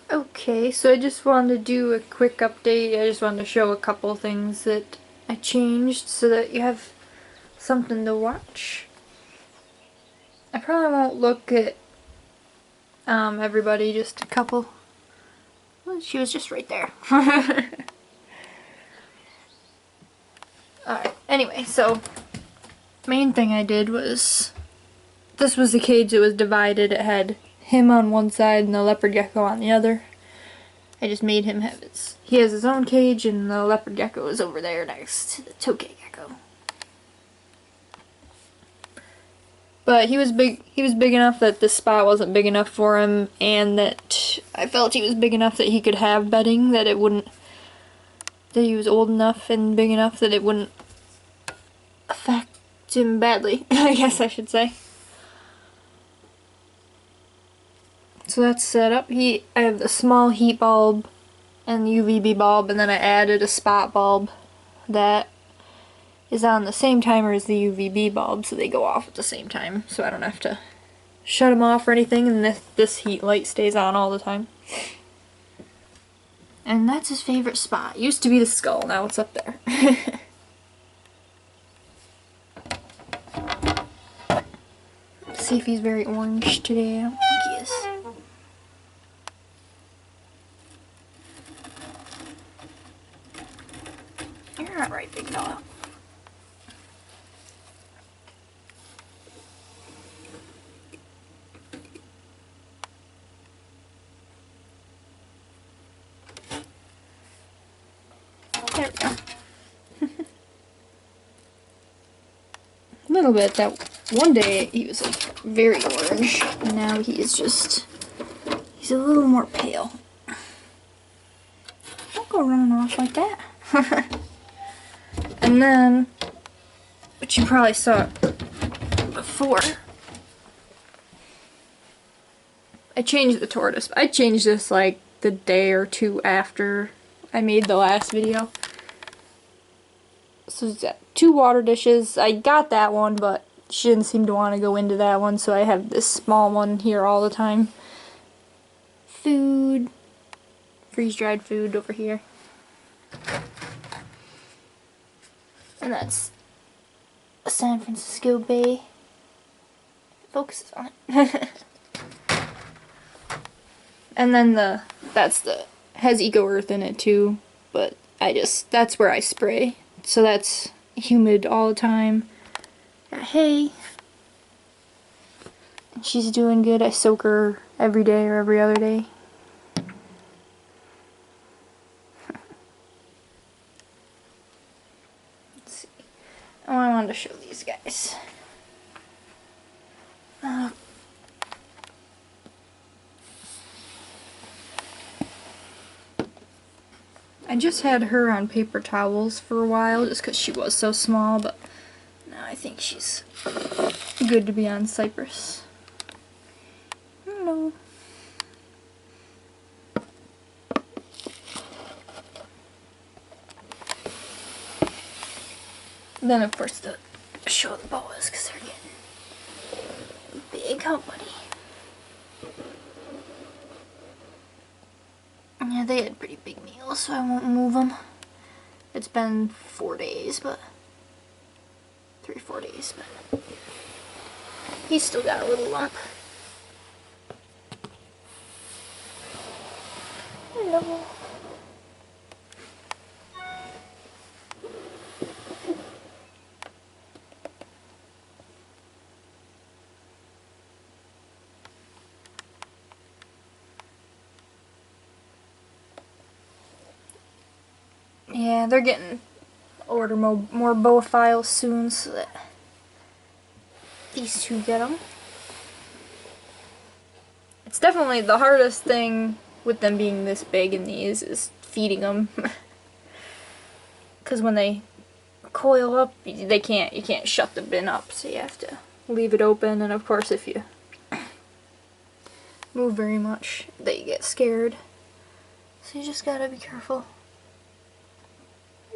Okay, so I just wanted to do a quick update. I just wanted to show a couple things that I changed so that you have something to watch. I probably won't look at everybody, just a couple. Well, she was just right there. Alright, anyway, so main thing I did was, this was the cage that was divided. It had him on one side and the leopard gecko on the other. I just made him have he has his own cage, and the leopard gecko is over there next to the tokay gecko. But he was big enough that this spot wasn't big enough for him, and that I felt he was big enough that he could have bedding, that he was old enough and big enough that it wouldn't affect him badly, I guess I should say. So that's set up. I have the small heat bulb and the UVB bulb, and then I added a spot bulb that is on the same timer as the UVB bulb, so they go off at the same time, so I don't have to shut them off or anything, and this heat light stays on all the time. And that's his favorite spot. It used to be the skull, now it's up there. Let's see if he's very orange today. I don't think he is. You're not right, big fella. There we go. A little bit. That one day he was like very orange, and now he's a little more pale. Don't go running off like that. And then, but you probably saw it before, I changed the tortoise. I changed this like the day or two after I made the last video. So it's got 2 water dishes. I got that one, but she didn't seem to want to go into that one, so I have this small one here all the time. Food, freeze-dried food over here. And that's a San Francisco Bay. Focuses on it. And then has Eco Earth in it too, but that's where I spray. So that's humid all the time. Got hay. And she's doing good. I soak her every day or every other day. Let's see. Oh, I wanted to show these guys. I just had her on paper towels for a while just because she was so small, but now I think she's good to be on Cypress. Hello. Then of course to show the boas because they're getting big, huh buddy? Yeah, they had pretty big meals, so I won't move them. It's been 4 days, but 3-4 days, but he's still got a little lump. Hello. Yeah, they're getting order more boa files soon, so that these two get them. It's definitely the hardest thing with them being this big in these is feeding them, because when they coil up, you can't shut the bin up, so you have to leave it open. And of course, if you move very much, they get scared. So you just gotta be careful.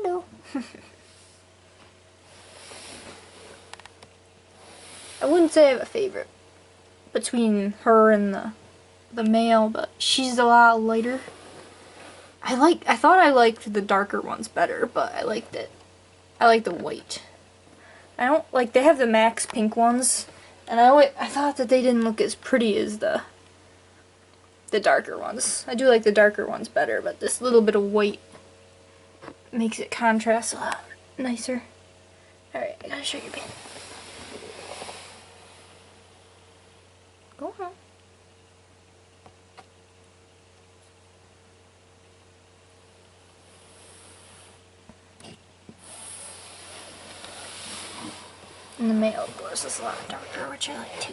No. I wouldn't say I have a favorite between her and the the male, but she's a lot lighter. I thought I liked the darker ones better, but I liked it. I like the white. I don't like, they have the Max pink ones, and I thought that they didn't look as pretty as the darker ones. I do like the darker ones better, but this little bit of white makes it contrast a lot nicer. Alright, I gotta show you, babe. Go on. And the male, of course, is a lot darker, which I like too.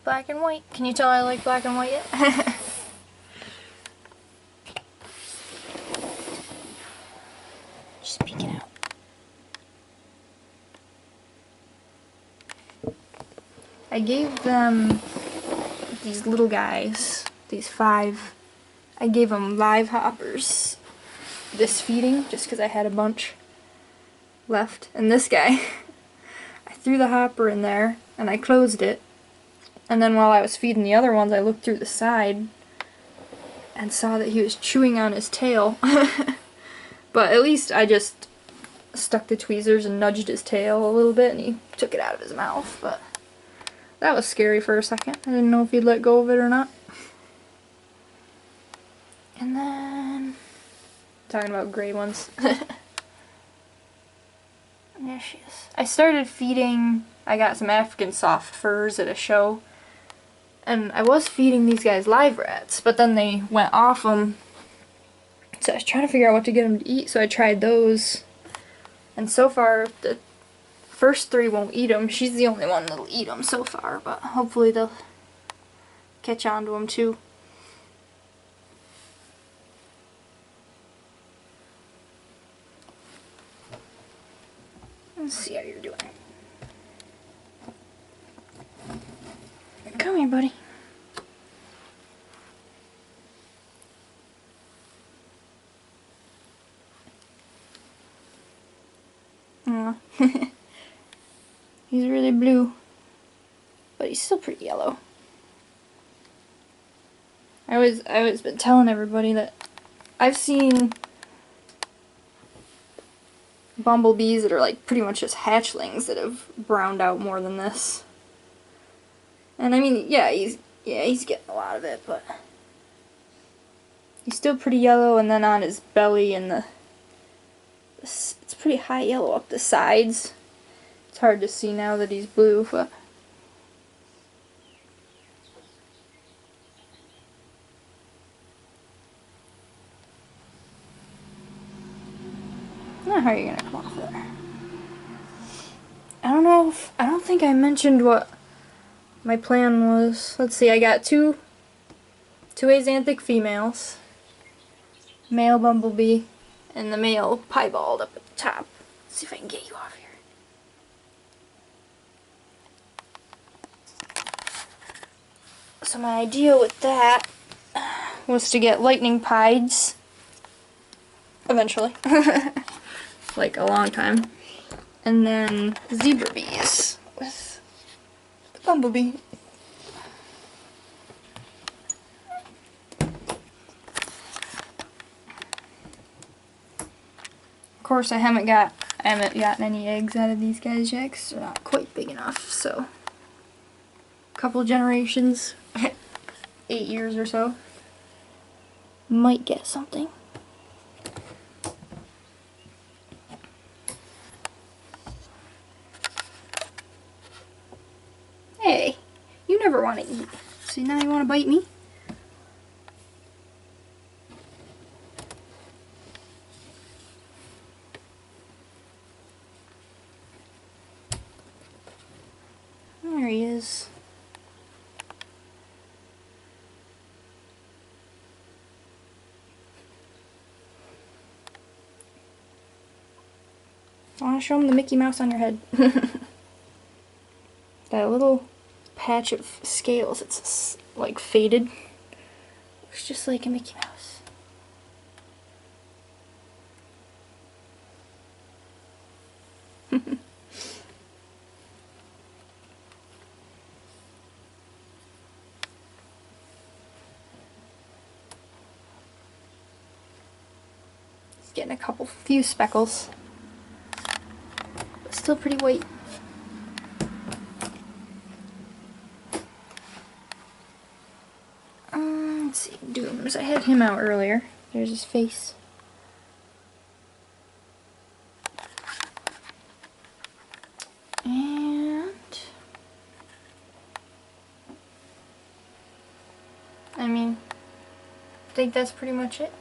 Black and white. Can you tell I like black and white yet? Just peeking out. I gave them these little guys, these 5. I gave them live hoppers this feeding just because I had a bunch left. And this guy, I threw the hopper in there and I closed it. And then while I was feeding the other ones, I looked through the side and saw that he was chewing on his tail. But at least I just stuck the tweezers and nudged his tail a little bit and he took it out of his mouth. But that was scary for a second. I didn't know if he'd let go of it or not. And then, talking about gray ones. There she is. I started feeding, I got some African soft furs at a show. And I was feeding these guys live rats, but then they went off them. So I was trying to figure out what to get them to eat, so I tried those. And so far, the first 3 won't eat them. She's the only one that'll eat them so far, but hopefully they'll catch on to them too. Let's see how you're doing. Come here, buddy. Aw. He's really blue, but he's still pretty yellow. I always been telling everybody that I've seen bumblebees that are like pretty much just hatchlings that have browned out more than this. And I mean, yeah, he's getting a lot of it, but he's still pretty yellow. And then on his belly and it's pretty high yellow up the sides. It's hard to see now that he's blue, but now how are you gonna come off there? I don't think I mentioned what my plan was. Let's see, I got two axanthic females, male bumblebee, and the male piebald up at the top. Let's see if I can get you off here. So my idea with that was to get lightning pieds eventually. Like a long time. And then zebra bees with the bumblebee. Of course, I haven't gotten any eggs out of these guys yet because they're not quite big enough. So, a couple generations, 8 years or so, might get something. Hey, you never want to eat. See, now you want to bite me? There he is. I want to show him the Mickey Mouse on your head. That little patch of scales, it's like faded. Looks just like a Mickey Mouse. getting a few speckles. But still pretty white. Let's see, Dooms. I had him out earlier. There's his face. And I mean, I think that's pretty much it.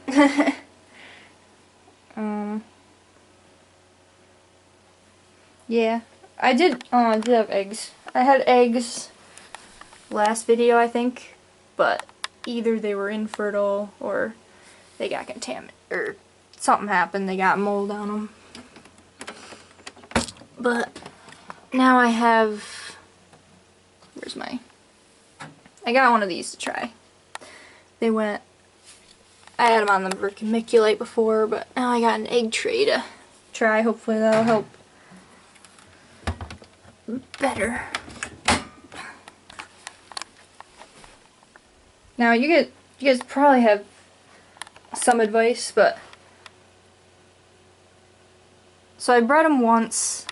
Yeah, I did have eggs. I had eggs last video, I think, but either they were infertile or they got contaminated, or something happened, they got mold on them. But now I have, I got one of these to try. I had them on the vermiculite before, but now I got an egg tray to try. Hopefully that'll help better. Now you guys probably have some advice, but so I bred them once,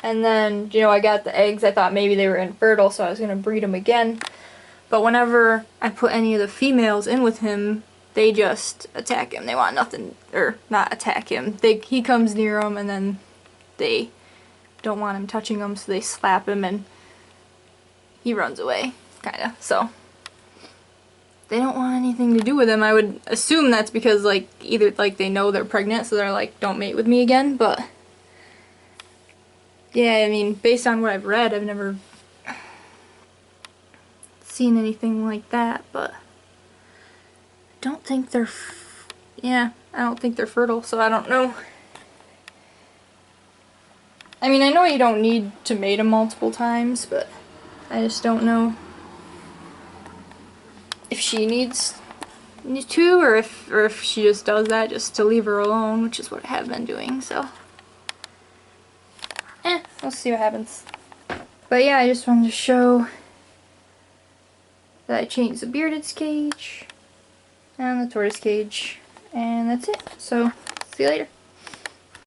and then, you know, I got the eggs. I thought maybe they were infertile, so I was gonna breed them again. But whenever I put any of the females in with him, they just attack him. They want nothing, or not attack him. He comes near them, and then they don't want him touching them, so they slap him, and he runs away, kinda. So they don't want anything to do with him. I would assume that's because, like, either like they know they're pregnant, so they're like, don't mate with me again. But yeah, I mean, based on what I've read, I've never seen anything like that. But I don't think they're I don't think they're fertile, so I don't know. I mean, I know you don't need to mate them multiple times, but I just don't know if she needs to, or if she just does that just to leave her alone, which is what I have been doing. So we'll see what happens. But yeah, I just wanted to show that I changed the bearded's cage and the tortoise cage, and that's it. So see you later.